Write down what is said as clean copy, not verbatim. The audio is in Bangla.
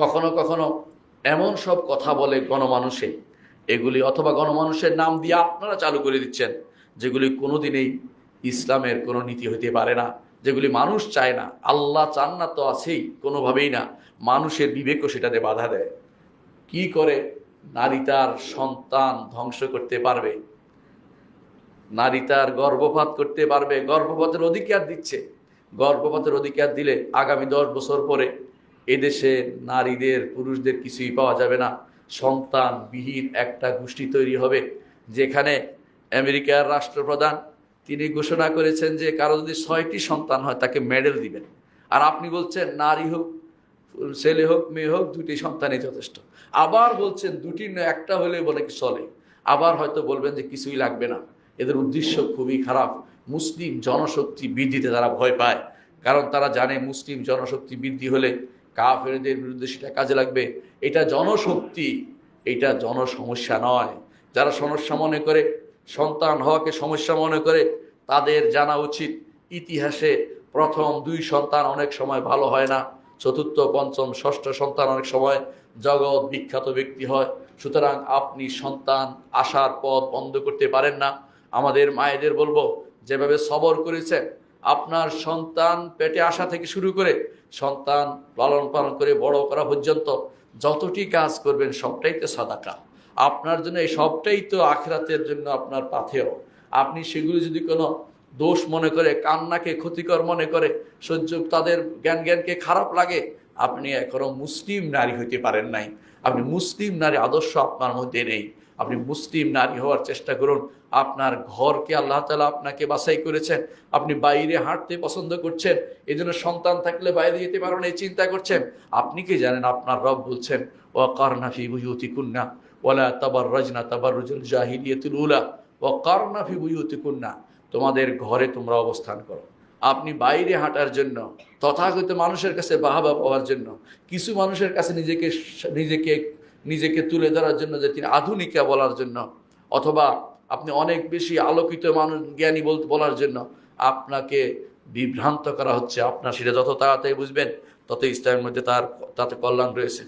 কখনো কখনো এমন সব কথা বলে গণমানুষে, এগুলি অথবা গণমানুষের নাম দিয়ে আপনারা চালু করে দিচ্ছেন, যেগুলি কোনোদিনই ইসলামের কোনো নীতি হইতে পারে না, যেগুলি মানুষ চায় না। আল্লাহ চান না তো আছেই, কোনোভাবেই না। মানুষের বিবেকও সেটাতে বাধা দেয়। কি করে নারী তার সন্তান ধ্বংস করতে পারবে? নারী তার গর্ভপাত করতে পারবে, গর্ভপাতের অধিকার দিচ্ছে। গর্ভপাতের অধিকার দিলে আগামী 10 বছর পরে এদেশে নারীদের পুরুষদের কিছুই পাওয়া যাবে না। সন্তানবিহীন একটা গোষ্ঠী তৈরি হবে, যেখানে আমেরিকার রাষ্ট্রপ্রধান তিনি ঘোষণা করেছেন যে কারো যদি 6টি সন্তান হয় তাকে মেডেল দিবেন। আর আপনি বলছেন নারী হোক, ছেলে হোক, মেয়ে হোক, 2টি সন্তানই যথেষ্ট। আবার বলছেন 2টি নয়, একটা হলে বলে কি চলে। আবার হয়তো বলবেন যে কিছুই লাগবে না। এদের উদ্দেশ্য খুবই খারাপ। মুসলিম জনশক্তি বৃদ্ধিতে তারা ভয় পায়, কারণ তারা জানে মুসলিম জনশক্তি বৃদ্ধি হলে কাফেরদের বিরুদ্ধে সেটা কাজে লাগবে। এটা জনশক্তি, এটা জনসমস্যা নয়। যারা সমস্যা মনে করে, সন্তান হওয়াকে সমস্যা মনে করে, তাদের জানা উচিত ইতিহাসে প্রথম 2 সন্তান অনেক সময় ভালো হয় না, চতুর্থ, পঞ্চম, ষষ্ঠ সন্তান অনেক সময় জগৎ বিখ্যাত ব্যক্তি হয়। সুতরাং আপনি সন্তান আসার পথ বন্ধ করতে পারেন না। আমাদের মায়েদের বলবো, যেভাবে সবর করেছে, আপনার সন্তান পেটে আসা থেকে শুরু করে সন্তান লালন পালন করে বড় করা পর্যন্ত যতটি কাজ করবেন সবটাই তো সাদাকা। আপনার জন্য এই সবটাই তো আখিরাতের জন্য আপনার পাথেয়। আপনি সেগুলি যদি কোনো দোষ মনে করে, কান্নাকে ক্ষতিকর মনে করে, তাদের জ্ঞানকে খারাপ লাগে, আপনি এখনো মুসলিম নারী হইতে পারেন নাই। আপনি মুসলিম নারী আদর্শ আপনার মধ্যে নেই। আপনি মুসলিম নারী হওয়ার চেষ্টা করুন। আপনার ঘরকে আল্লাহ তাআলা আপনাকে বাছাই করেছেন। আপনি বাইরে হাঁটতে পছন্দ করছেন, এই জন্য সন্তান থাকলে বাইরে যেতে পারেন এই চিন্তা করছেন। আপনি কি জানেন আপনার রব বলছেন ওয়াকারনা ফি বুয়ুতিকুন্না ওয়ালা তাবাররাজনা তাবাররুজাল জাহিলিয়াতিল উলা ওয়াকারনা ফি বুয়ুতিকুন্না, তোমাদের ঘরে তোমরা অবস্থান করো। আপনি বাইরে হাঁটার জন্য, তথাকথিত মানুষের কাছে বাহবা পাওয়ার জন্য, কিছু মানুষের কাছে নিজেকে নিজেকে নিজেকে তুলে ধরার জন্য, যে তিনি আধুনিকা বলার জন্য, অথবা আপনি অনেক বেশি আলোকিত মানুষ, জ্ঞানী বলার জন্য আপনাকে বিভ্রান্ত করা হচ্ছে। আপনার সেটা যত তাড়াতাড়ি বুঝবেন, তত ইসলামের মধ্যে তাতে কল্যাণ রয়েছে।